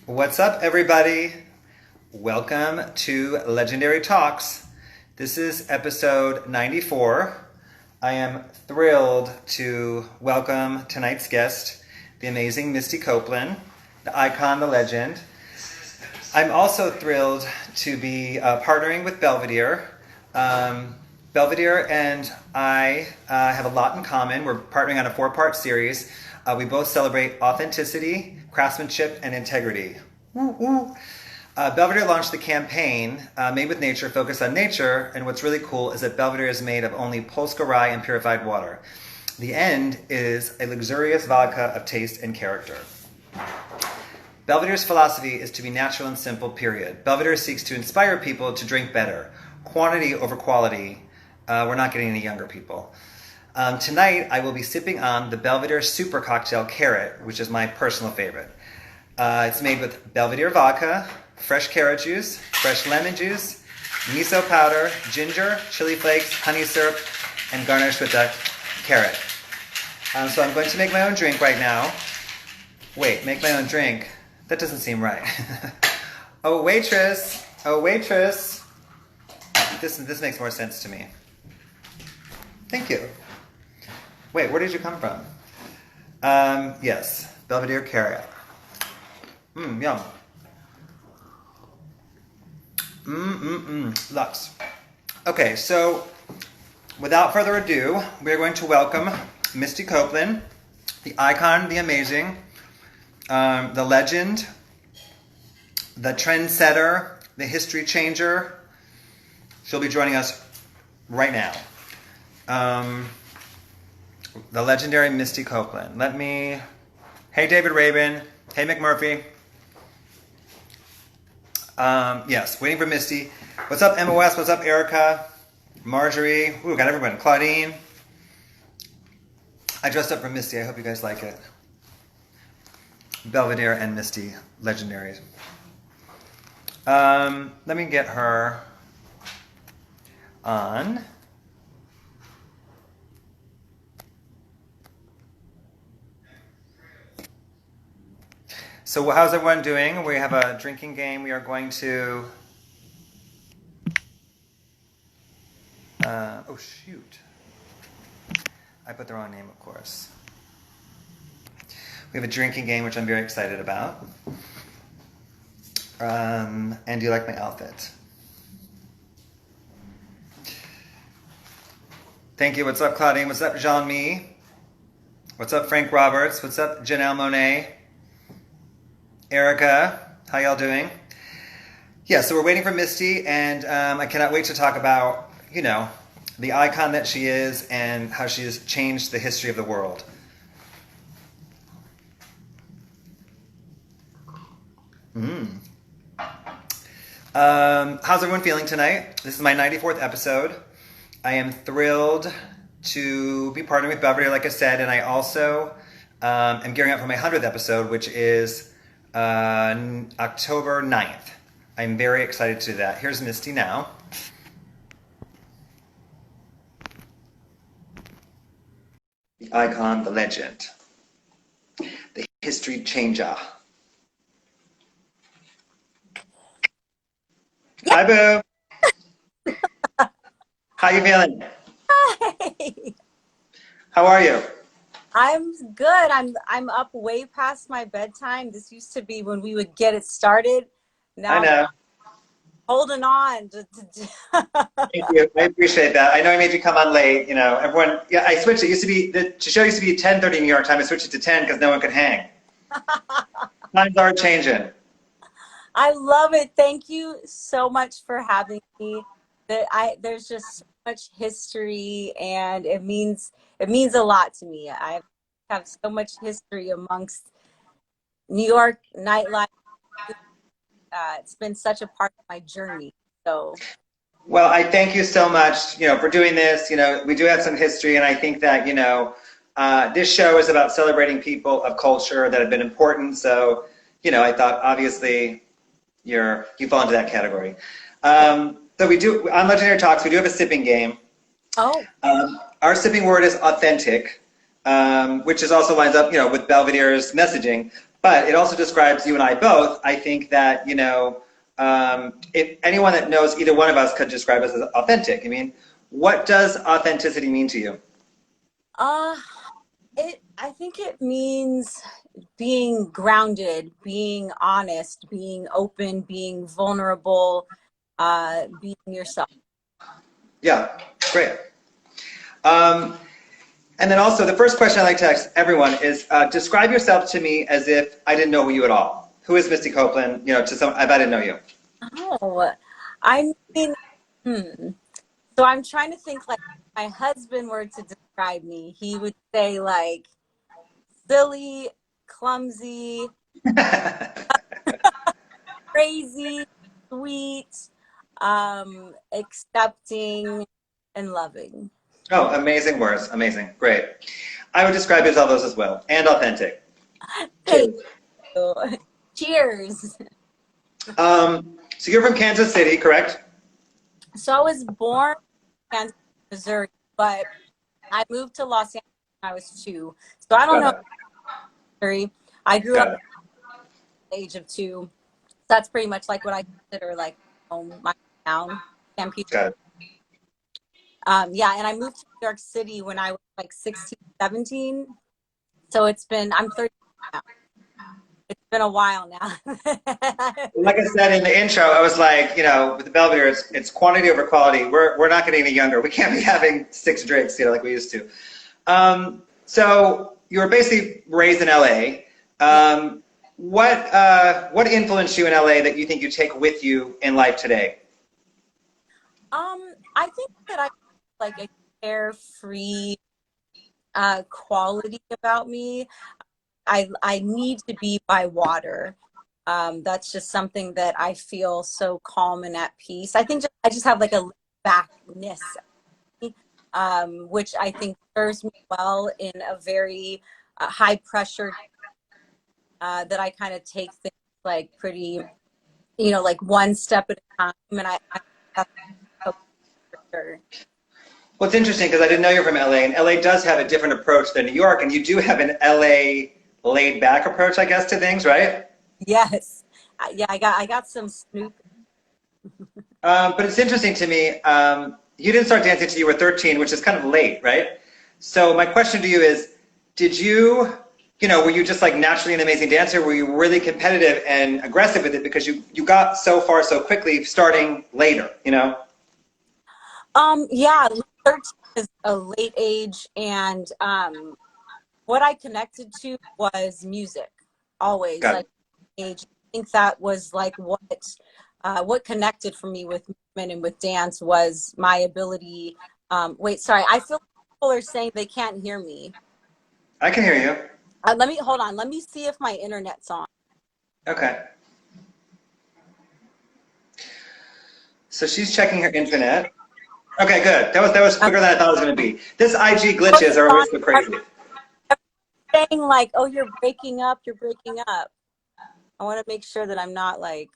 What's up, everybody? Welcome to Legendary Talks. This is episode 94. I am thrilled to welcome tonight's guest, the amazing Misty Copeland, the icon, the legend. I'm also thrilled to be partnering with Belvedere. Belvedere and I have a lot in common. We're partnering on a 4-part series. We both celebrate authenticity, craftsmanship, and integrity. Woo, woo. Belvedere launched the campaign Made with Nature, focused on nature, and what's really cool is that Belvedere is made of only Polska rye and purified water. The end is a luxurious vodka of taste and character. Belvedere's philosophy is to be natural and simple, period. Belvedere seeks to inspire people to drink better. Quantity over quality. We're not getting any younger people. Tonight, I will be sipping on the Belvedere Super Cocktail Carrot, which is my personal favorite. It's made with Belvedere vodka, fresh carrot juice, fresh lemon juice, miso powder, ginger, chili flakes, honey syrup, and garnished with a carrot. So I'm going to make my own drink right now. Wait, make my own drink? That doesn't seem right. Oh, waitress. Oh, waitress. This makes more sense to me. Thank you. Wait, where did you come from? Yes, Belvedere Carrot. Yum. Lux. Okay, so without further ado, we're going to welcome Misty Copeland, the icon, the amazing, the legend, the trendsetter, the history changer. She'll be joining us right now. The legendary Misty Copeland. Hey David Rabin. Hey McMurphy. Yes, waiting for Misty. What's up Emma West? What's up Erica? Marjorie. Ooh, got everyone. Claudine. I dressed up for Misty. I hope you guys like it. Belvedere and Misty, legendaries. Let me get her on. So how's everyone doing? We have a drinking game. We are going to... oh, shoot. I put the wrong name, of course. We have a drinking game, which I'm very excited about. And do you like my outfit? Thank you. What's up, Claudine? What's up, Jean-Mi? What's up, Frank Roberts? What's up, Janelle Monet? Erica, how y'all doing? Yeah, so we're waiting for Misty, and I cannot wait to talk about, the icon that she is and how she has changed the history of the world. How's everyone feeling tonight? This is my 94th episode. I am thrilled to be partnering with Belvedere, like I said, and I also am gearing up for my 100th episode, which is October 9th. I'm very excited to do that. Here's Misty now. The icon, the legend, the history changer. Hi, Boo. How you feeling? Hi. How are you? I'm good. I'm up way past my bedtime. This used to be when we would get it started. Now I know. I'm holding on. Thank you. I appreciate that. I know I made you come on late. Everyone. Yeah, I switched. It used to be the show used to be 10:30 New York time. I switched it to 10 because no one could hang. Times are changing. I love it. Thank you so much for having me. There's just so much history, and it means a lot to me. I have so much history amongst New York nightlife. It's been such a part of my journey. So, well, I thank you so much, for doing this. We do have some history, and I think that this show is about celebrating people of culture that have been important. So, I thought obviously you fall into that category. So we do on Legendary Talks. We do have a sipping game. oh, Our sipping word is authentic, which is also lines up, with Belvedere's messaging. but it also describes you and I both. I think that, you know, if anyone that knows either one of us could describe us as authentic. I mean, what does authenticity mean to you? Uh, I think it means being grounded, being honest, being open, being vulnerable, being yourself. Yeah, great. Um, and then also, the first question I like to ask everyone is, describe yourself to me as if I didn't know you at all. Who is Misty Copeland? You know, to some, if I didn't know you. Oh, I mean, hmm. So I'm trying to think like if my husband were to describe me, he would say like silly, clumsy, crazy, sweet, accepting, and loving. Oh, amazing words. Amazing. Great. I would describe you as all those as well. And authentic. Thank Cheers. you. Cheers. So you're from Kansas City, correct? So I was born in Kansas, Missouri, but I moved to Los Angeles when I was 2. So I don't Got know it. Missouri. I grew Got up it. at the age of 2. That's pretty much like what I consider like home, my town, Stampede. Got it. Yeah, and I moved to New York City when I was like 16, 17. So I'm 30 now. It's been a while now. Like I said in the intro, I was like, you know, with the Belvedere, it's quantity over quality. We're not getting any younger. We can't be having 6 drinks, you know, like we used to. So you were basically raised in LA. What influenced you in LA that you think you take with you in life today? I think that I like a carefree quality about me. I need to be by water. That's just something that I feel so calm and at peace. I just have like a backness, which I think serves me well in a very high pressure that I kind of take things like pretty, you know, like one step at a time. And that's so for sure. Well, it's interesting because I didn't know you're from LA, and LA does have a different approach than New York, and you do have an LA laid back approach, I guess, to things, right? Yes. Yeah, I got some snoop. But it's interesting to me. You didn't start dancing until you were 13, which is kind of late, right? So my question to you is, did you, you know, were you just like naturally an amazing dancer? Were you really competitive and aggressive with it because you got so far so quickly starting later, you know? Yeah, 13 is a late age, and what I connected to was music, always. Got Like it. age, I think that was like what connected for me with movement and with dance was my ability. Wait, sorry, I feel like people are saying they can't hear me. I can hear you. Let me hold on. Let me see if my internet's on. Okay. So she's checking her internet. Okay, good. That was quicker than I thought it was going to be. This IG glitches are always so crazy. Saying like, oh, you're breaking up. You're breaking up. I want to make sure that I'm not like,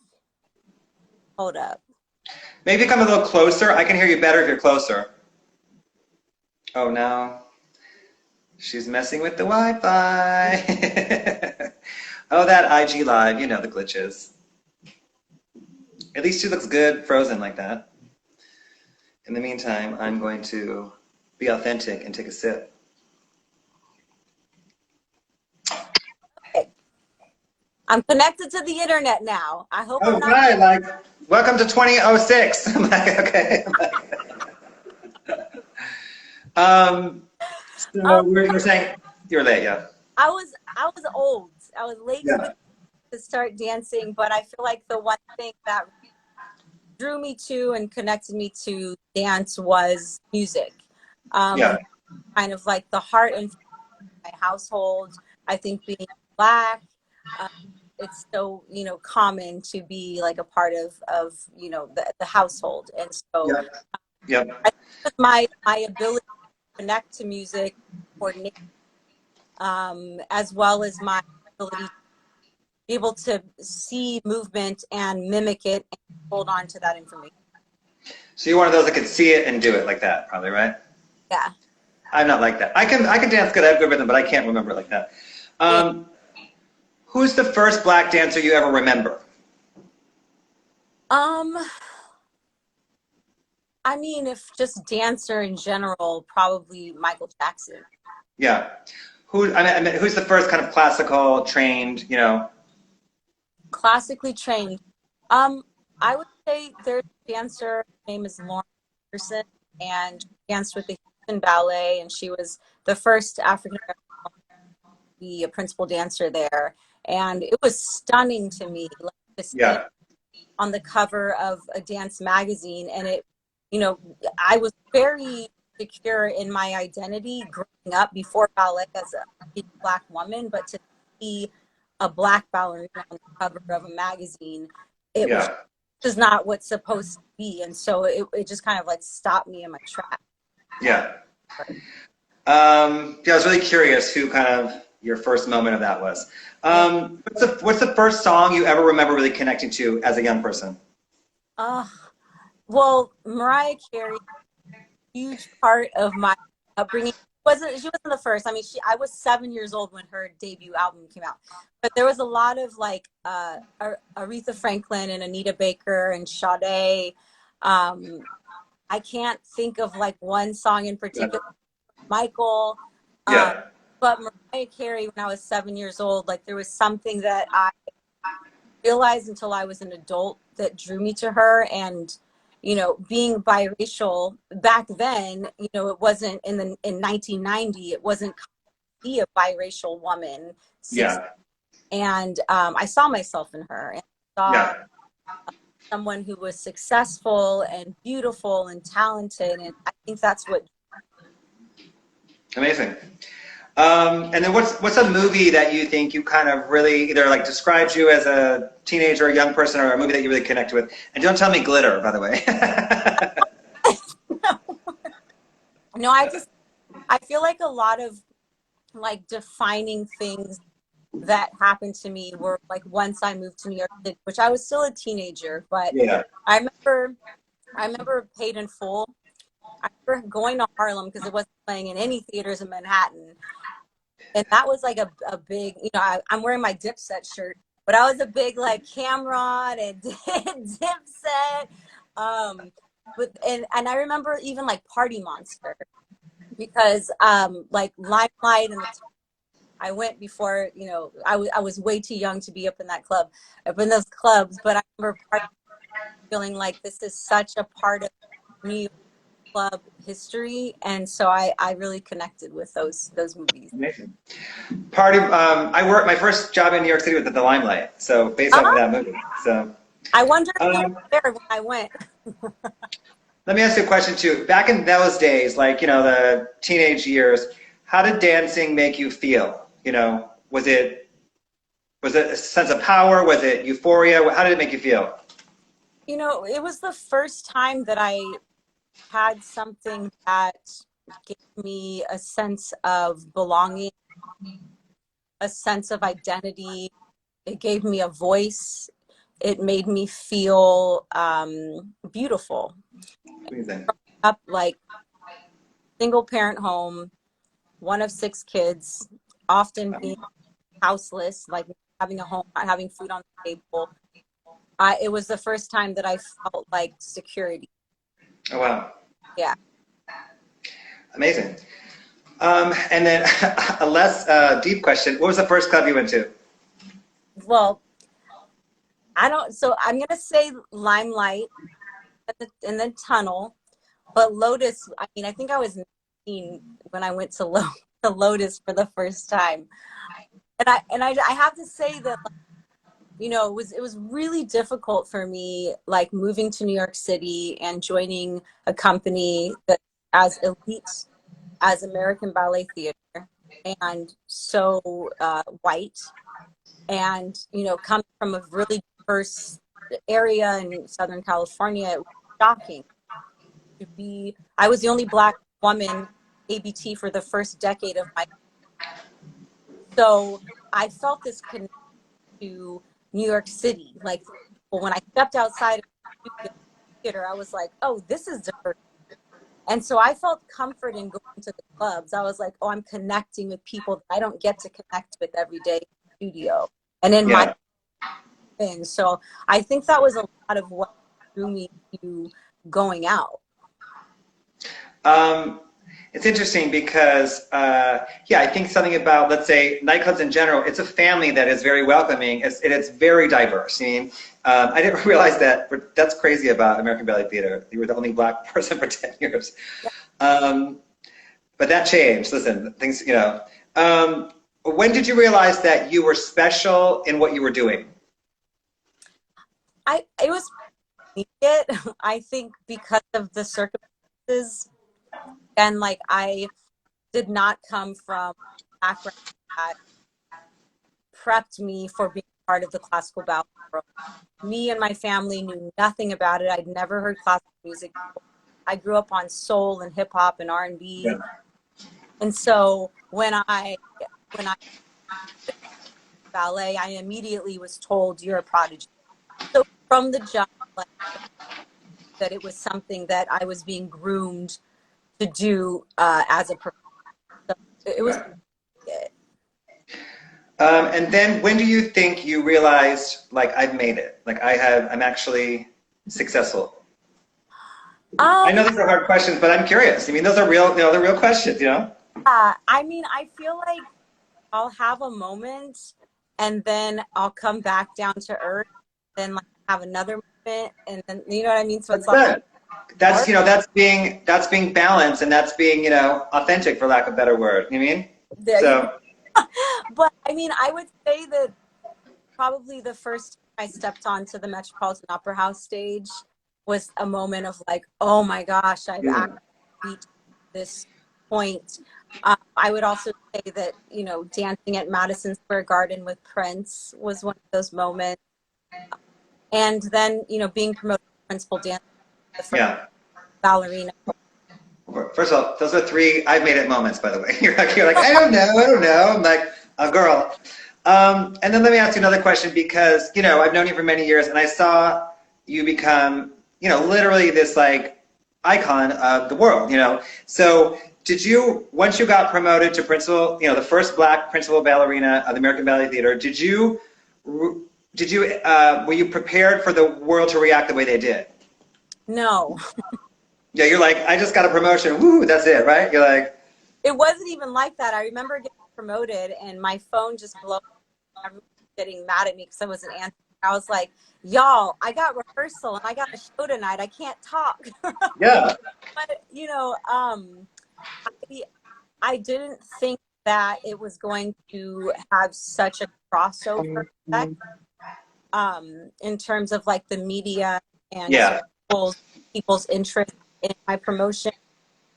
hold up. Maybe come a little closer. I can hear you better if you're closer. Oh, now she's messing with the Wi-Fi. Oh, that IG Live, you know the glitches. At least she looks good frozen like that. In the meantime, I'm going to be authentic and take a sip. I'm connected to the internet now. I hope Oh, I'm not. right, like, welcome to 2006. I'm like, okay. So Um, we're saying you're late, yeah. I was old. I was late Yeah, to start dancing, but I feel like the one thing that drew me to and connected me to dance was music. yeah, Kind of like the heart and my household. I think being Black, uh, it's so, you know, common to be like a part of you know, the household. And so yeah, yeah. I think with my ability to connect to music, coordinate, as well as my ability to be able to see movement and mimic it and hold on to that information. So you're one of those that could see it and do it like that, probably, right? Yeah. I'm not like that. I can dance good. I have good rhythm, but I can't remember it like that. Yeah. Um, Who's the first Black dancer you ever remember? Um, I mean, if just dancer in general, probably Michael Jackson. Yeah. Who's the first kind of classical trained, you know? Classically trained. Um, I would say there's a dancer, her name is Lauren Anderson, and she danced with the Houston Ballet, and she was the first African American to be a principal dancer there. And it was stunning to me, like to see Yeah. on the cover of a dance magazine. And it, you know, I was very secure in my identity growing up before ballet as a Black woman, but to see a Black ballerina on the cover of a magazine, it was Yeah. just not what's supposed to be. And so it just kind of like stopped me in my tracks. Yeah. Yeah, I was really curious who kind of your first moment of that was. Yeah. What's the first song you ever remember really connecting to as a young person? Uh, well, Mariah Carey, huge part of my upbringing. She wasn't the first. I mean, I was 7 years old when her debut album came out, but there was a lot of like Aretha Franklin and Anita Baker and Sade. Um, I can't think of like one song in Yeah. particular. Michael, um, Yeah. but Mariah Carey, when I was 7 years old, like there was something that I realized until I was an adult that drew me to her. And you know, being biracial back then, you know, it wasn't in 1990, it wasn't common to be a biracial woman. Yeah. And I saw myself in her, and saw Yeah. someone who was successful and beautiful and talented, and I think that's what. Amazing. And then what's a movie that you think you kind of really either like describes you as a teenager or a young person, or a movie that you really connect with? And don't tell me Glitter, by the way. No, I feel like a lot of like defining things that happened to me were like once I moved to New York City, which I was still a teenager, but Yeah. I remember I remember Paid in Full. I remember going to Harlem because it wasn't playing in any theaters in Manhattan. And that was like a big, you know, I'm wearing my Dipset shirt, but I was a big like Cameron and Dipset. And I remember even like Party Monster because like Limelight and I went before, you know, I was way too young to be up in that club, up in those clubs. But I remember feeling like this is such a part of New York club history, and so I really connected with those movies. Amazing. My first job in New York City was at the Limelight, so based off of Uh-huh. that movie. So, I wonder if you were um, there when I went. let me ask you a question too. Back in those days, like, you know, the teenage years, how did dancing make you feel? You know, was it a sense of power? Was it euphoria? How did it make you feel? You know, it was the first time that I had something that gave me a sense of belonging, a sense of identity. It gave me a voice. It made me feel beautiful. Amazing. Up like single parent home, one of six kids, often being houseless, like having a home, not having food on the table. It was the first time that I felt like security. Oh, wow. Yeah. Amazing. And then a less deep question. What was the first club you went to? Well, I don't, so I'm going to say Limelight in the Tunnel, but Lotus, I mean, I think I was 19 when I went to, to Lotus for the first time. And I have to say that, you know, it was really difficult for me, like moving to New York City and joining a company that as elite as American Ballet Theatre, and so white, and you know, coming from a really diverse area in Southern California. It was shocking to be. I was the only Black woman ABT for the first decade of my. So I felt this connection to New York City. Like when I stepped outside of the theater, I was like, oh, this is diverse. And so I felt comfort in going to the clubs. I was like, oh, I'm connecting with people that I don't get to connect with every day in the studio. and in my Yeah. thing. So I think that was a lot of what drew me to going out. Um, it's interesting because, yeah, I think something about, let's say, nightclubs in general, it's a family that is very welcoming, and it's very diverse. I mean, I didn't realize that. That's crazy about American Ballet Theatre. You were the only black person for 10 years. Um, but that changed. Listen, things, you know. When did you realize that you were special in what you were doing? It was immediate. I think because of the circumstances, and like I did not come from a background that prepped me for being part of the classical ballet world. Me and my family knew nothing about it. I'd never heard classical music. I grew up on soul and hip hop and R&B. Yeah. And so when I ballet, I immediately was told you're a prodigy. So from the jump, like, that it was something that I was being groomed to do as a person. So it was. And then when do you think you realized, like, I've made it? Like, I'm actually successful? I know these are hard questions, but I'm curious. I mean, those are real, you know, they're real questions, you know? I mean, I feel like I'll have a moment and then I'll come back down to earth, then like have another moment, and then you know what I mean? So it's That's like good. That's, you know, that's being balanced, and that's being, you know, authentic, for lack of a better word. You know what I mean? there you go. So, But I mean, I would say that probably the first time I stepped onto the Metropolitan Opera House stage was a moment of like, oh my gosh, I've yeah. actually reached this point. I would also say that, you know, dancing at Madison Square Garden with Prince was one of those moments. And then, you know, being promoted to principal dancer, the first Yeah. ballerina. First of all, those are three I've made it moments, by the way. You're like, I don't know. I'm like, a girl. And then let me ask you another question, because, you know, I've known you for many years, and I saw you become, you know, literally this like icon of the world, you know. So did you, once you got promoted to principal, you know, the first black principal ballerina of the American Ballet Theatre, were you prepared for the world to react the way they did? No, Yeah, you're like, I just got a promotion. Woo, that's it, right? You're like, it wasn't even like that. I remember getting promoted and my phone just blew up. Everyone was getting mad at me because I wasn't answering. I was like, y'all, I got rehearsal and I got a show tonight. I can't talk. yeah, But, you know, I didn't think that it was going to have such a crossover effect in terms of like the media and yeah, people's interest in my promotion.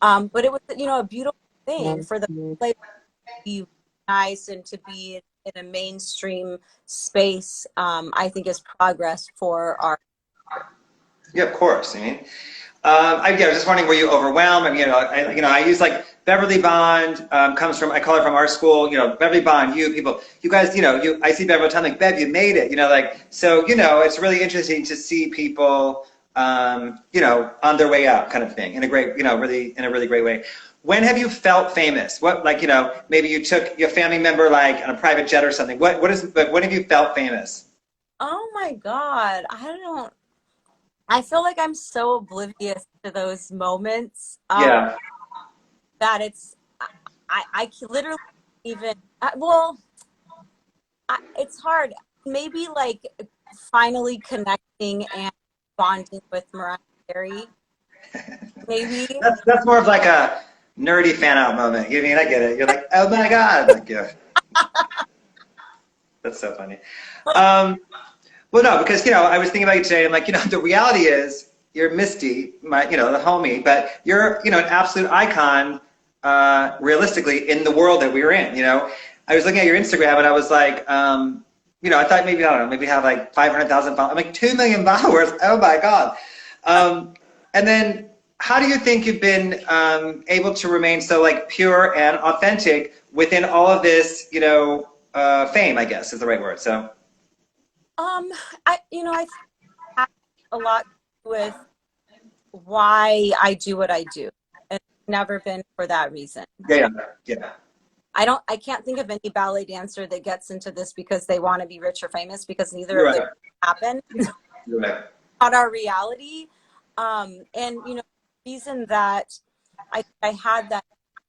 But it was, you know, a beautiful thing for the play to be recognized and to be in a mainstream space. I think is progress for our. yeah. Of course. I mean, yeah, I was just wondering, were you overwhelmed? I mean, I use like Beverly Bond comes from, I call her from our school. You know, Beverly Bond. You guys, you know, I see Beverly all the time. Like, Bev, you made it. You know, like, so, you know, it's really interesting to see people, you know, on their way out, kind of thing, in a great, you know, really in a really great way. When have you felt famous? What, like, you know, maybe you took your family member like on a private jet or something. When have you felt famous? Oh my God, I don't. I feel like I'm so oblivious to those moments Yeah. that I can literally even well, it's hard. Maybe like finally connecting and bonding with Mariah Carey. Maybe. That's more of like a nerdy fan out moment. You know what I mean? I get it. You're like, oh my God. Like, yeah. That's so funny. Um, well, no, because, you know, I was thinking about you today. I'm like, you know, the reality is you're Misty, my, you know, the homie, but you're, you know, an absolute icon, realistically, in the world that we were in, you know. I was looking at your Instagram and I was like, you know, I thought maybe, I don't know, maybe have like 500,000 followers. I'm like, 2 million followers. Oh my God. And then how do you think you've been able to remain so like pure and authentic within all of this, you know, fame, I guess is the right word. So. I you know I think it has a lot to do with why I do what I do. It's never been for that reason. Yeah, yeah, yeah. I can't think of any ballet dancer that gets into this because they want to be rich or famous, because neither You're of right. those happen. You're right. Not our reality. And you know, the reason that I had that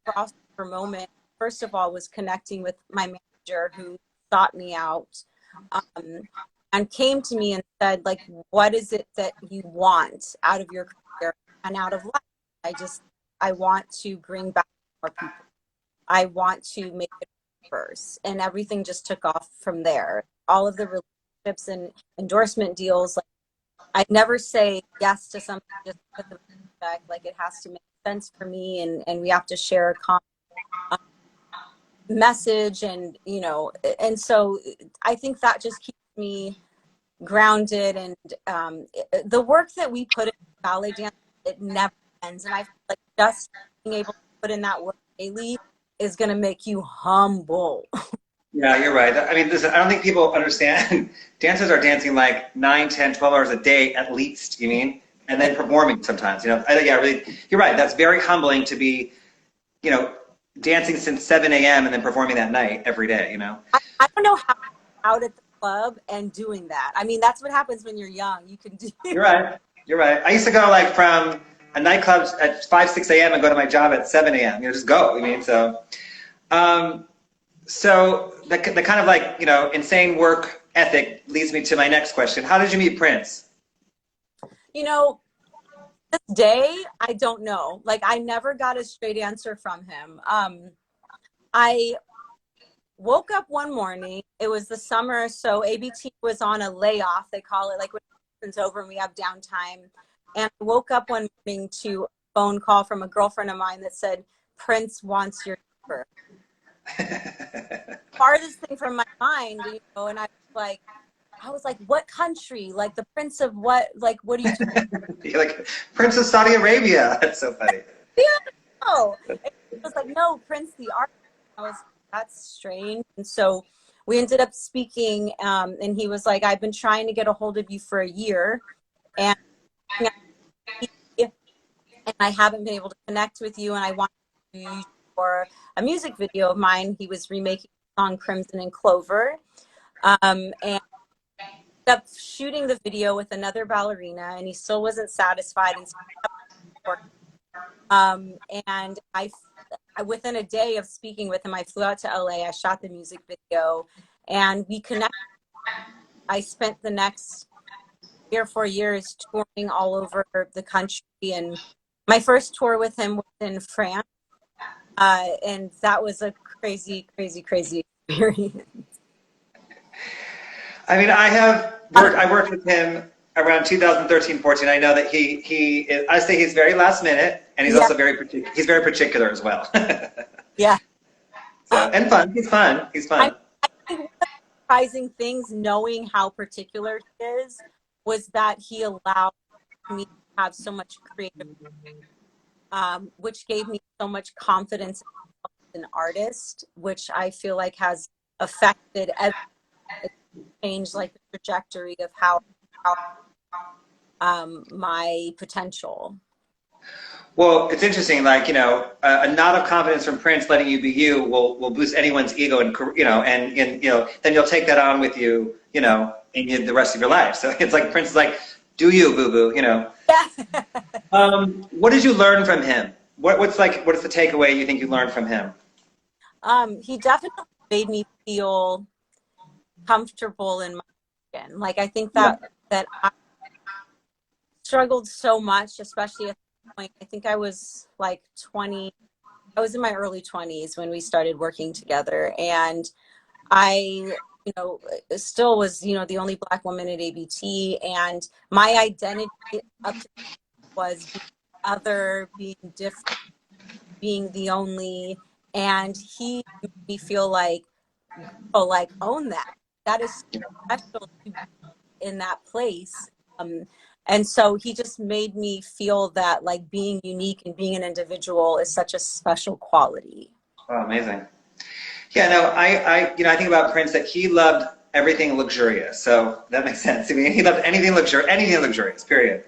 crossover moment, first of all, was connecting with my manager, who sought me out, um, and came to me and said, like, what is it that you want out of your career and out of life? I want to bring back more people. I want to make it first. And everything just took off from there. All of the relationships and endorsement deals, like, I'd never say yes to something just because of respect. Like, it has to make sense for me, and we have to share a common message, and you know, and so I think that just keeps me grounded. And the work that we put in ballet dance, it never ends. And I feel like just being able to put in that work daily is going to make you humble. Yeah, you're right. I mean, listen, I don't think people understand. Dancers are dancing like 9, 10, 12 hours a day at least, you mean? And then performing sometimes, you know. Yeah, really, you're right. That's very humbling to be, you know, dancing since 7 a.m. and then performing that night every day, you know. I don't know how out at the club and doing that. I mean, that's what happens when you're young. You can do. You're right. You're right. I used to go like from a nightclub at 5, 6 a.m. and go to my job at 7 a.m. You know, just go. I mean, so. So the kind of like, you know, insane work ethic leads me to my next question. How did you meet Prince? You know, this day, I don't know. Like, I never got a straight answer from him. I woke up one morning. It was the summer, so ABT was on a layoff. They call it, like, when it's over and we have downtime. And I woke up one morning to a phone call from a girlfriend of mine that said, Prince wants your number. Farthest thing from my mind, you know, and I was like, what country? Like, the Prince of what? Like, what are you doing? You're like, Prince of Saudi Arabia. That's so funny. Yeah, no. It was like, no, Prince the artist. I was, that's strange. And so we ended up speaking, and he was like, I've been trying to get a hold of you for a year, and I haven't been able to connect with you, and I want to use you for a music video of mine. He was remaking the song Crimson and Clover, and ended up shooting the video with another ballerina, and he still wasn't satisfied. And I, within a day of speaking with him, I flew out to LA. I shot the music video, and we connected. I spent the next 3 or 4 years touring all over the country, and my first tour with him was in France, and that was a crazy, crazy, crazy experience. I mean, I worked with him around 2013, 14. I know that I say he's very last minute, and he's also very particular as well. Yeah. So, and fun. He's fun. He's fun. I think one of the surprising things, knowing how particular he is, was that he allowed me to have so much creative, which gave me so much confidence as an artist, which I feel like has affected changed like the trajectory of how my potential. Well, it's interesting, like, you know, a nod of confidence from Prince letting you be you will boost anyone's ego, and, you know, and you know, then you'll take that on with you, you know, in the rest of your life. So it's like Prince is like, do you, boo-boo, you know. Yeah. What did you learn from him? What's the takeaway you think you learned from him? He definitely made me feel comfortable in my skin. Like, I think that I struggled so much, especially at the point, I think I was like 20. I was in my early 20s when we started working together, and I, you know, still was, you know, the only Black woman at ABT, and my identity up to was being other, being different, being the only, and he made me feel like, oh, like, own that. That is so special to be in that place. And so he just made me feel that, like, being unique and being an individual is such a special quality. Oh, amazing. Yeah, no, I think about Prince that he loved everything luxurious. So that makes sense. I mean, he loved anything luxurious, period.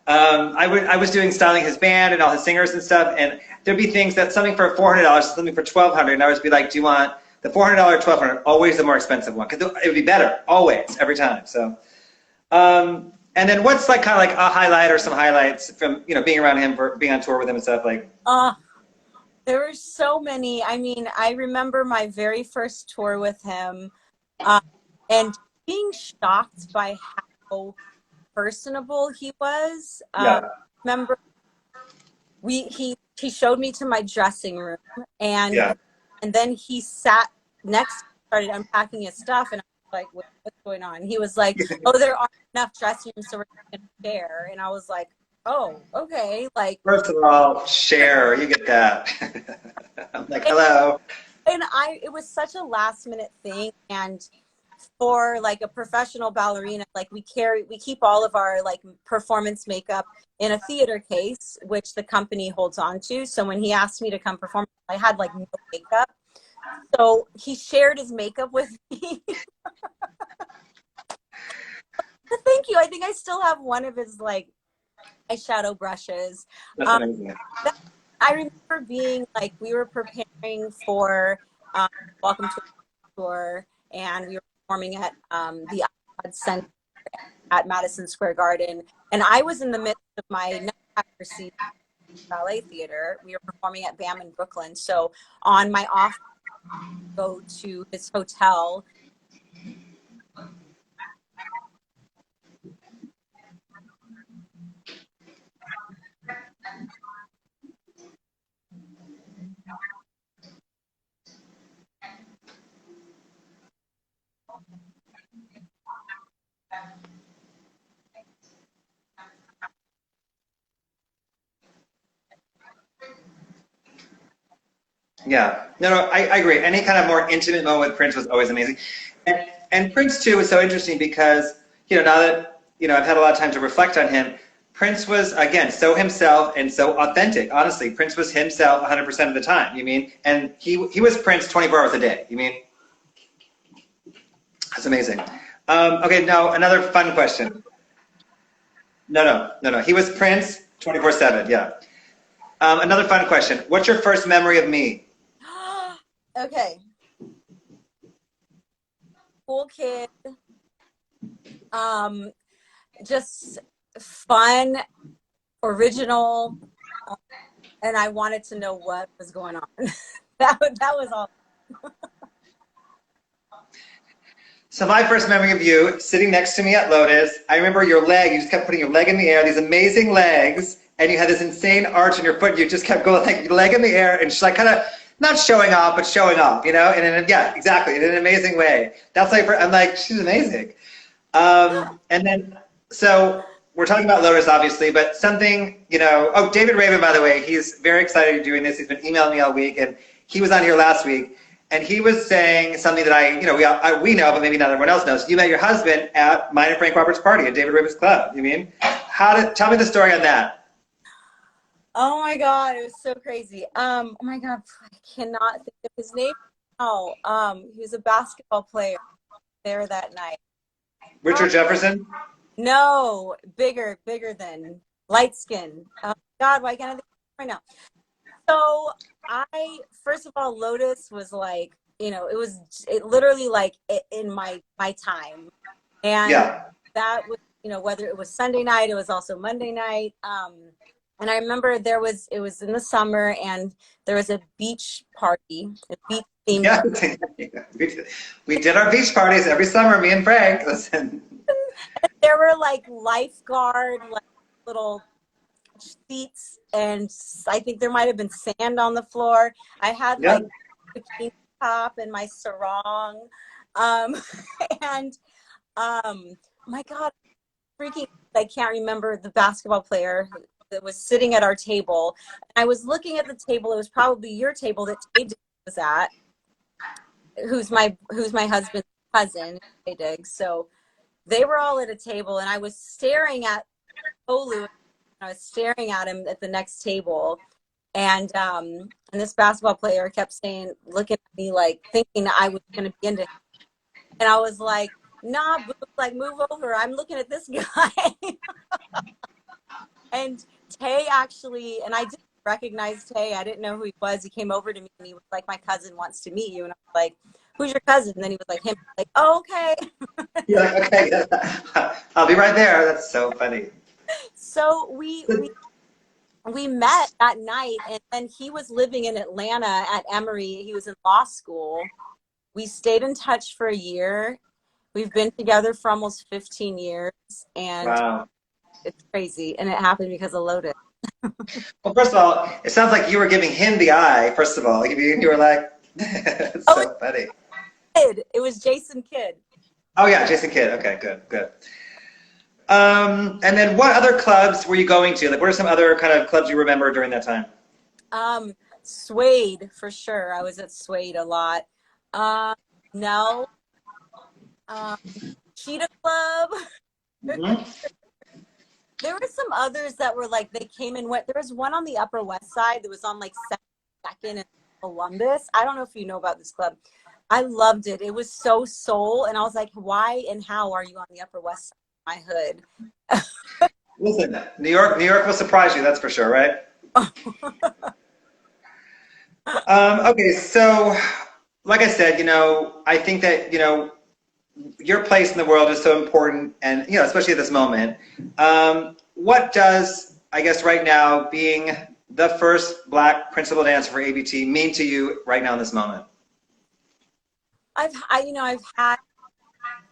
I was doing styling his band and all his singers and stuff, and there'd be things that something for $400, something for $1,200, and I would be like, do you want the $400 or $1,200? Always the more expensive one, because it would be better, always, every time. So, and then what's like kind of like a highlight or some highlights from being around him, for being on tour with him and stuff like? There were so many. I mean, I remember my very first tour with him, and being shocked by how personable he was. Yeah. Remember, he showed me to my dressing room, and Yeah. then he sat next to me, started unpacking his stuff, and I was like, what's going on? He was like, oh, there aren't enough dressing rooms, so we're going to share. And I was like, oh, okay. Like, first of all, share, you get that. I'm like, hello. And it was such a last minute thing. And for like a professional ballerina, like we keep all of our like performance makeup in a theater case, which the company holds on to. So when he asked me to come perform, I had like no makeup. So he shared his makeup with me. Thank you. I think I still have one of his like eyeshadow brushes. That's amazing. I remember being like, we were preparing for Welcome to the Tour, and we were performing at the Odd Center at Madison Square Garden, and I was in the midst of my Nutcracker Ballet Theatre. We were performing at BAM in Brooklyn, so on my off, go to his hotel. Yeah, no, I agree. Any kind of more intimate moment with Prince was always amazing. And Prince, too, was so interesting because, now that, I've had a lot of time to reflect on him, Prince was, again, so himself and so authentic. Honestly, Prince was himself 100% of the time, you mean? And he was Prince 24 hours a day, you mean? That's amazing. Okay, now another fun question. No. He was Prince 24/7, yeah. Another fun question. What's your first memory of me? Okay. Cool kid. Just fun, original, and I wanted to know what was going on. that was all. So my first memory of you sitting next to me at Lotus, I remember your leg, you just kept putting your leg in the air, these amazing legs, and you had this insane arch in your foot. You just kept going like your leg in the air and just like kind of not showing off, but showing off, and yeah, exactly, in an amazing way. That's like, I'm like, she's amazing. And then, so we're talking about Lotus, obviously, but something, oh, David Raven, by the way, he's very excited you're doing this. He's been emailing me all week, and he was on here last week, and he was saying something that we know, but maybe not everyone else knows. You met your husband at mine and Frank Roberts' party at David Raven's club. You mean? Tell me the story on that. Oh my God, it was so crazy. Oh my God, I cannot think of his name now. He was a basketball player there that night. Richard Jefferson? No, bigger than light skin. Oh God, why can't I think of it right now? So first of all, Lotus was like, it literally like in my time. And yeah. That was, whether it was Sunday night, it was also Monday night. And I remember it was in the summer, and there was a beach party, a beach theme. Yeah, we did our beach parties every summer, me and Frank. Listen. There were like lifeguard, like little seats, and I think there might have been sand on the floor. I had like a bikini top and my sarong, and my God, freaking! I can't remember the basketball player that was sitting at our table. I was looking at the table. It was probably your table that Tay Diggs was at, who's my husband's cousin, Tay Diggs. So they were all at a table, and I was staring at Olu. I was staring at him at the next table, and this basketball player kept saying, looking at me like thinking I was going to be into him. And I was like, nah, like move over. I'm looking at this guy. And Tay actually, and I didn't recognize Tay. I didn't know who he was. He came over to me and he was like, "My cousin wants to meet you." And I was like, "Who's your cousin?" And then he was like, "Him." Like, "Oh, okay." You're like, okay, I'll be right there. That's so funny. So we met that night, and then he was living in Atlanta at Emory. He was in law school. We stayed in touch for a year. We've been together for almost 15 years, and Wow. it's crazy. And it happened because of Lotus. Well, first of all, it sounds like you were giving him the eye, first of all. You were like, it's Oh, so funny. it was Jason Kidd. Oh, yeah, Jason Kidd. Okay, good, good. And then what other clubs were you going to? Like, what are some other kind of clubs you remember during that time? Suede for sure. I was at Suede a lot. Um, no, um, Cheetah Club. Hmm. There were some others that were like they came and went. There was one on the Upper West Side that was on like Second and Columbus. I don't know if you know about this club. I loved it. It was so soul, and I was like, why and how are you on the Upper West Side of my hood? Listen, New York will surprise you, that's for sure, right? Okay, so like I said, I think that, your place in the world is so important and, especially at this moment. What does, I guess right now, being the first Black principal dancer for ABT mean to you right now in this moment? I've had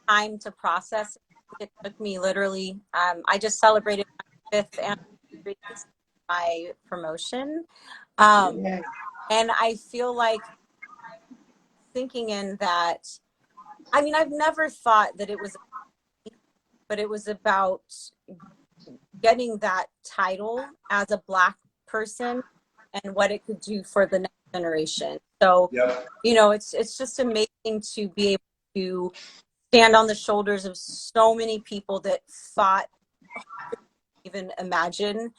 time to process. It took me literally. I just celebrated my 5th anniversary of my promotion, Yeah. and I feel like thinking in that. I mean, I've never thought that it was, but it was about getting that title as a Black person and what it could do for the next generation. So, Yep. it's just amazing to be able to stand on the shoulders of so many people that fought, even imagine,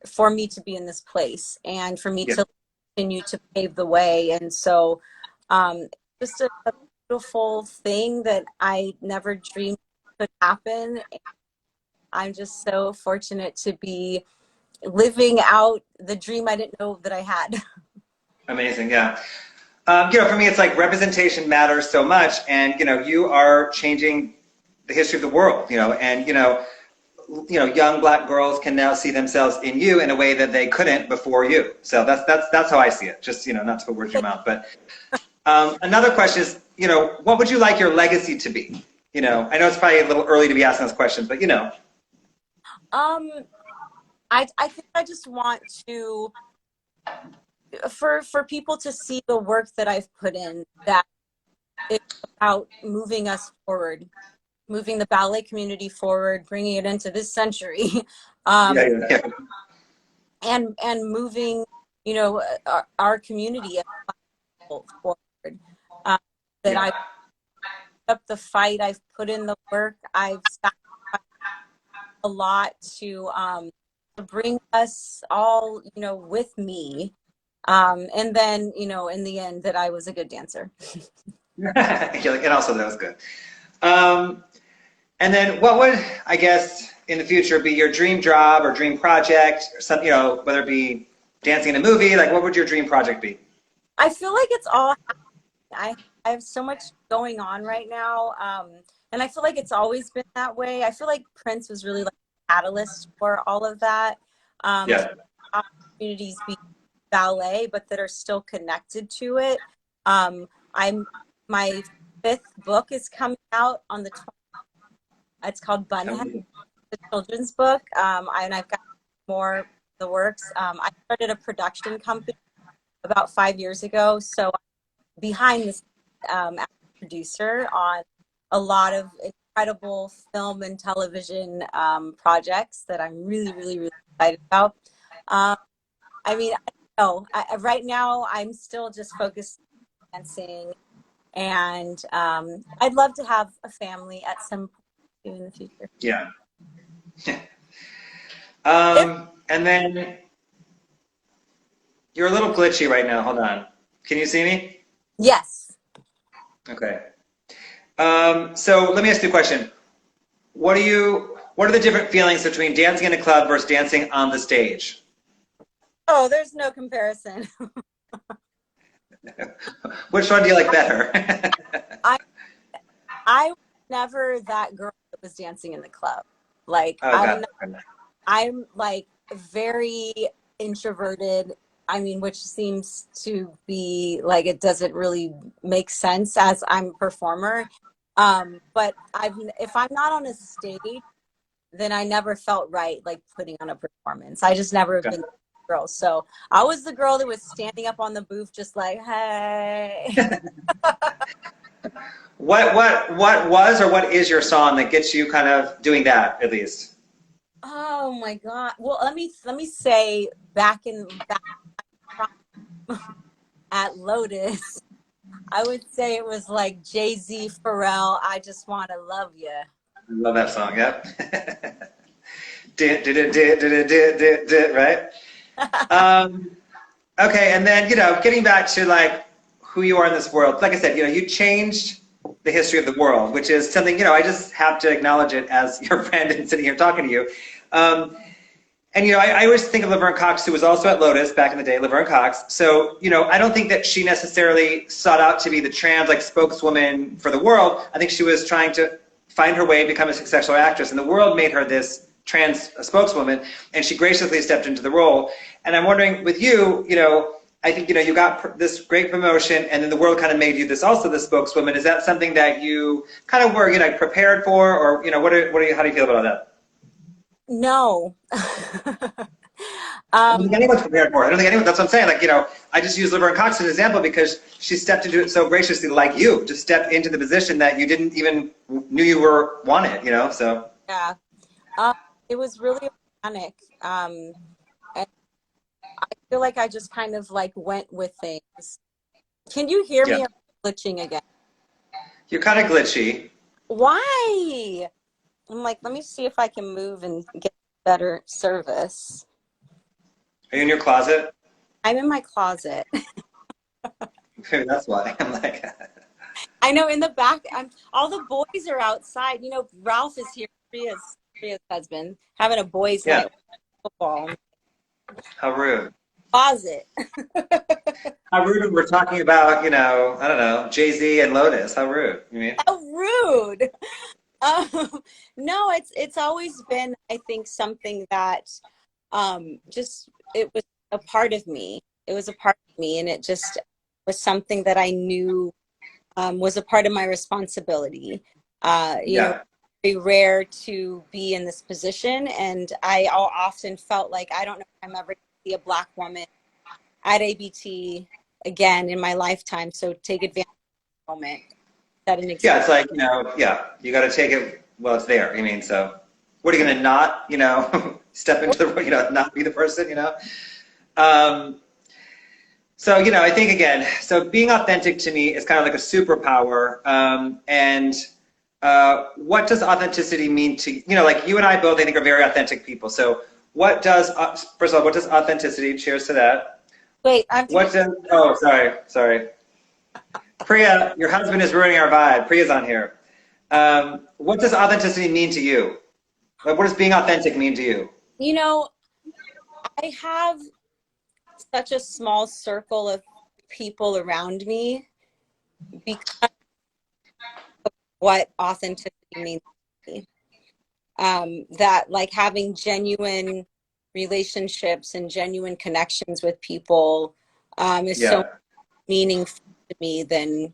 for me to be in this place and for me Yeah. to continue to pave the way. And so, just a beautiful thing that I never dreamed could happen. I'm just so fortunate to be living out the dream I didn't know that I had. Amazing, yeah. For me, it's like representation matters so much, and you are changing the history of the world. And young Black girls can now see themselves in you in a way that they couldn't before you. So that's how I see it. Just not to put words in your mouth, but another question is, what would you like your legacy to be? I know it's probably a little early to be asking those questions, but Um, I think I just want to for people to see the work that I've put in, that it's about moving us forward, moving the ballet community forward, bringing it into this century, yeah, um, yeah, and moving, our community forward. Um, that yeah, I've put up the fight, I've put in the work, I've sacrificed a lot to bring us all, with me. And then, in the end, that I was a good dancer. and also that was good. Um, and then what would, I guess, in the future be your dream job or dream project, or some, whether it be dancing in a movie, like what would your dream project be? I feel like it's all I have so much going on right now. And I feel like it's always been that way. I feel like Prince was really like a catalyst for all of that. To Yeah. opportunities be ballet, but that are still connected to it. I'm my 5th book is coming out on the 20th. It's called Bunhead, the children's book. And I've got more of the works. I started a production company about 5 years ago. So behind the scenes, as a producer on a lot of incredible film and television projects that I'm really, really, really excited about. Um, I mean, I don't know. Right now, I'm still just focused on dancing, and I'd love to have a family at some point in the future. Yeah. If, And then you're a little glitchy right now. Hold on. Can you see me? yes. Okay. So let me ask you a question. What are the different feelings between dancing in a club versus dancing on the stage? Oh, there's no comparison. Which one do you like better? I I was never that girl that was dancing in the club. Like Oh God. I'm like very introverted. I mean, which seems to be like it doesn't really make sense as I'm a performer. But if I'm not on a stage, then I never felt right like putting on a performance. I just never have been the girl. So I was the girl that was standing up on the booth just like, hey. What was or what is your song that gets you kind of doing that at least? Oh my God. Well, let me say back at Lotus, I would say it was like Jay-Z, Pharrell, I Just Wanna Love You. I love that song. Yep. Right? Okay, and then, getting back to like who you are in this world, like I said, you changed the history of the world, which is something, I just have to acknowledge it as your friend and sitting here talking to you. And, I always think of Laverne Cox, who was also at Lotus back in the day, Laverne Cox. So, I don't think that she necessarily sought out to be the trans, like, spokeswoman for the world. I think she was trying to find her way, become a successful actress. And the world made her this trans spokeswoman, and she graciously stepped into the role. And I'm wondering, with you, I think, you got this great promotion, and then the world kind of made you this spokeswoman. Is that something that you kind of were, prepared for, or, how do you feel about that? No. I don't think anyone's prepared for it. I don't think anyone, that's what I'm saying. Like, I just use Laverne Cox as an example because she stepped into it so graciously, like you, just stepped into the position that you didn't even knew you were wanted, so. Yeah. It was really organic. And I feel like I just kind of like went with things. Can you hear Yeah. me? Or glitching again? You're kind of glitchy. Why? I'm like, let me see if I can move and get better service. Are you in your closet? I'm in my closet. Maybe that's why. I'm like. I know in the back, all the boys are outside. Ralph is here. Priya's husband, having a boys' night football. How rude. Closet. How rude when we're talking about, I don't know, Jay-Z and Lotus. How rude. You mean? How rude. No, it's always been, I think, something that just it was a part of me. It was a part of me, and it just was something that I knew was a part of my responsibility. Very rare to be in this position, and I often felt like I don't know if I'm ever going to see a Black woman at ABT again in my lifetime. So take advantage of the moment. Set an example. Yeah, it's like, you got to take it while it's there. So what are you going to not, step into the, not be the person, So, I think, again, so being authentic to me is kind of like a superpower. And what does authenticity mean to you? Like you and I both, I think, are very authentic people. So first of all, what does authenticity, cheers to that. Wait, oh, sorry. Priya, your husband is ruining our vibe. Priya's on here. What does authenticity mean to you? Like, what does being authentic mean to you? I have such a small circle of people around me because of what authenticity means to me. That like having genuine relationships and genuine connections with people is so meaningful to me than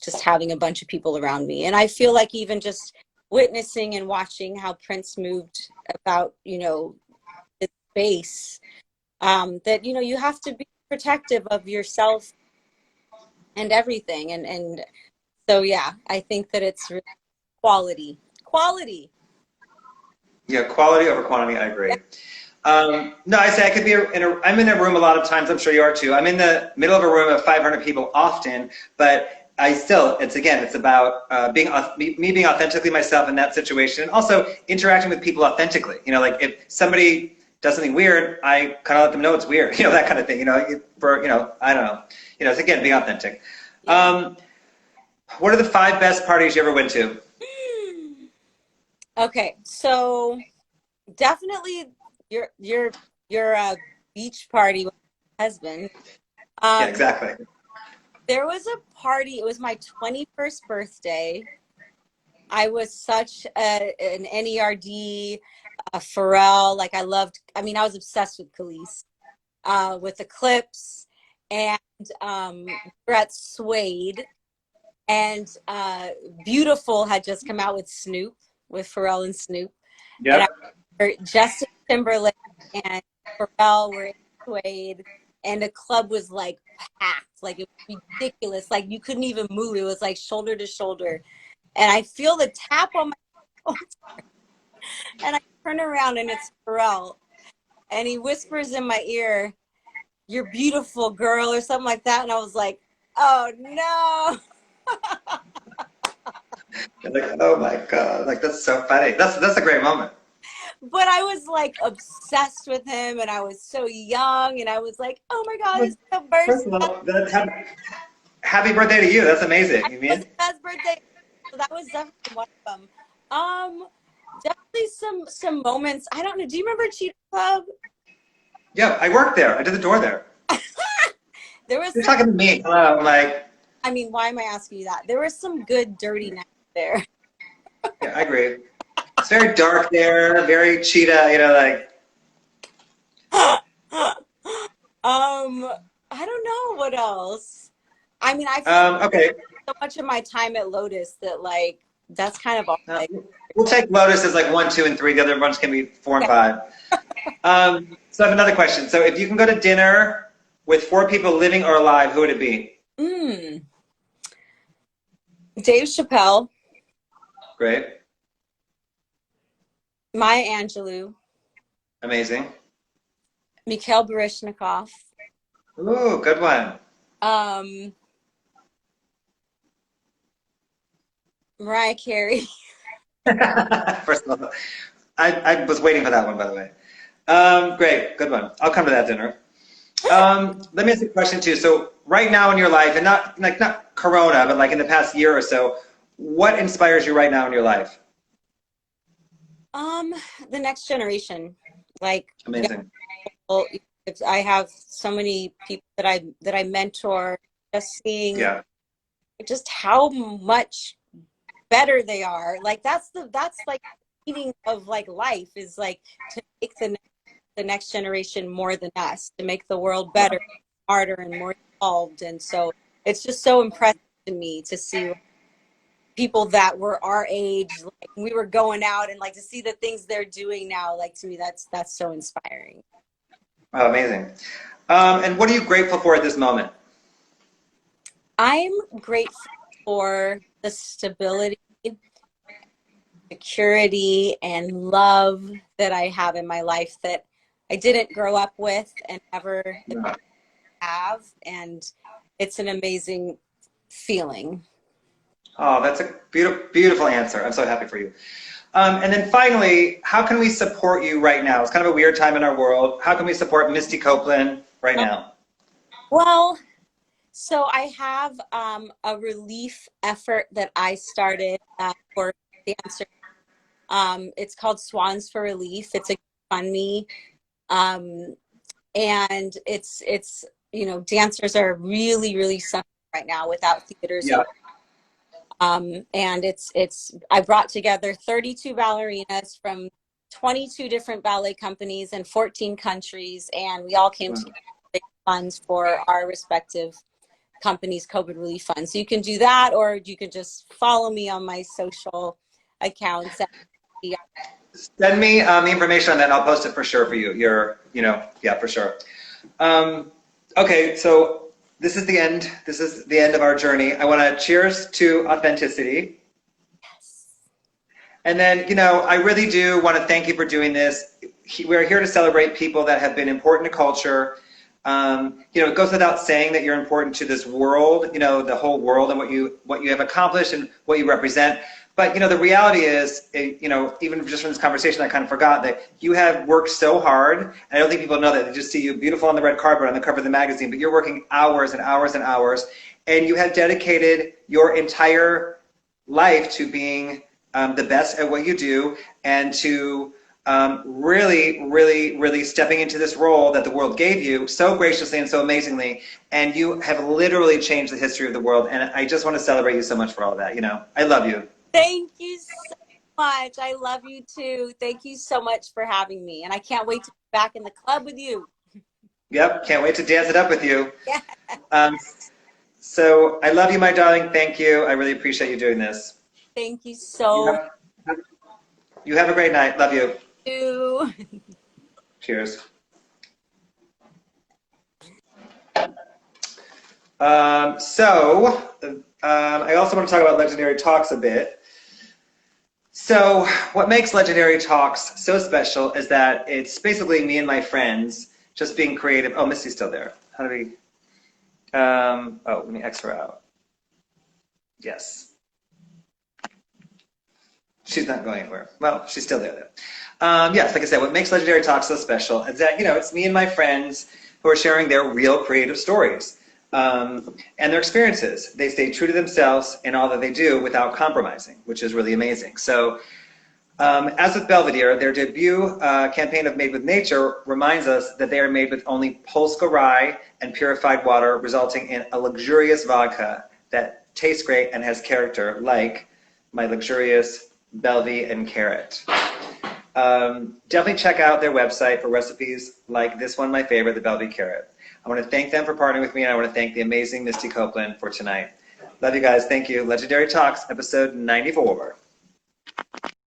just having a bunch of people around me. And I feel like even just witnessing and watching how Prince moved about, his space, that, you have to be protective of yourself and everything. And so, yeah, I think that it's really quality. Yeah, quality over quantity, I agree. No, I say I could be I'm in a room a lot of times, I'm sure you are too. I'm in the middle of a room of 500 people often, but it's about me being authentically myself in that situation, and also interacting with people authentically. Like if somebody does something weird, I kind of let them know it's weird, that kind of thing, I don't know. It's again, being authentic. What are the 5 best parties you ever went to? Okay, so definitely your beach party with my husband. Yeah, Um, exactly. there was a party. It was my 21st birthday. I was such an NERD, Pharrell. Like I loved. I mean, I was obsessed with Khalees, with the clips, and we were at Suede, and Beautiful had just come out with Snoop, with Pharrell and Snoop, and I Yep. remember Justin Timberlake and Pharrell were in Suede, and the club was like packed, like it was ridiculous, like you couldn't even move. It was like shoulder to shoulder, and I feel the tap on my phone, and I turn around and it's Pharrell, and he whispers in my ear, "You're beautiful, girl," or something like that, and I was like, "Oh no." You're like, oh my God, like that's so funny. That's a great moment. But I was like obsessed with him, and I was so young, and I was like, "Oh my God, Well, it's the first first." of all, happy birthday to you. That's amazing. You Was his mean? best birthday. So that was definitely one of them. Definitely some moments. I don't know. Do you remember Cheetah Club? Yeah, I worked there. I did the door there. There was You're some. talking to me. Hello. I'm like, I mean, why am I asking you that? There was some good dirty nights there. yeah, I agree. It's very dark there, very cheetah, like, I don't know what else. I mean, I feel like okay. so much of my time at Lotus that like that's kind of all Uh, I. we'll take Lotus as like 1, 2, and 3. The other ones can be 4 and Yeah. 5. So I have another question. So if you can go to dinner with 4 people living or alive, who would it be? Mm. Dave Chappelle, Great. Maya Angelou, Amazing. Mikhail Baryshnikov, Ooh, good one. um, Mariah Carey. First of all, I was waiting for that one, by the way. Great, good one. I'll come to that dinner. Let me ask you a question too. So right now in your life, and not Corona, but like in the past year or so, what inspires you right now in your life? Um, the next generation, like young Amazing. people. I have so many people that I mentor. Just seeing Yeah. just how much better they are. Like that's like the meaning of like life is like to make the next generation more than us, to make the world better, smarter, and more involved. And so it's just so impressive to me to see like, people that were our age, like we were going out, and like to see the things they're doing now. Like to me, that's so inspiring. Oh, amazing. And what are you grateful for at this moment? I'm grateful for the stability, security, and love that I have in my life that I didn't grow up with and never Yeah. have. And it's an amazing feeling. Oh, that's a beautiful, beautiful answer. I'm so happy for you. And then finally, how can we support you right now? It's kind of a weird time in our world. How can we support Misty Copeland right now? Well, so I have a relief effort that I started for dancers. It's called Swans for Relief. It's a GoFundMe, um, and dancers are really suffering right now without theaters Yeah. open. And it's I brought together 32 ballerinas from 22 different ballet companies in 14 countries, and we all came together to raise funds for our respective companies' COVID relief funds. So you can do that, or you can just follow me on my social accounts. Send me the information on that. I'll post it for sure for you. Yeah, for sure. Um, okay, so this is the end. This is the end of our journey. I want to cheers to authenticity. Yes. And then, I really do want to thank you for doing this. We're here to celebrate people that have been important to culture. It goes without saying that you're important to this world, the whole world and what you have accomplished and what you represent. But, the reality is, even just from this conversation, I kind of forgot that you have worked so hard. And I don't think people know that. They just see you beautiful on the red carpet, on the cover of the magazine, but you're working hours and hours and hours. And you have dedicated your entire life to being the best at what you do, and to really, really, really stepping into this role that the world gave you so graciously and so amazingly. And you have literally changed the history of the world. And I just want to celebrate you so much for all that. You know, I love you. Thank you so much. I love you too. Thank you so much for having me. And I can't wait to be back in the club with you. Yep, can't wait to dance it up with you. Yeah. So I love you, my darling. Thank you. I really appreciate you doing this. Thank you so much. You have a great night. Love you. You. Cheers. I also want to talk about Legendary Talks a bit. So what makes Legendary Talks so special is that it's basically me and my friends just being creative. Oh, Misty's still there. How do we... oh, let me X her out. Yes. She's not going anywhere. Well, she's still there though. Yes, like I said, what makes Legendary Talks so special is that, you know, it's me and my friends who are sharing their real creative stories and their experiences. They stay true to themselves in all that they do without compromising, which is really amazing. So as with Belvedere, their debut campaign of Made with Nature reminds us that they are made with only Polska rye and purified water, resulting in a luxurious vodka that tastes great and has character, like my luxurious Belvy and Carrot. Definitely check out their website for recipes like this one, my favorite, the Belvy Carrot. I want to thank them for partnering with me, and I want to thank the amazing Misty Copeland for tonight. Love you guys. Thank you. Legendary Talks, episode 94.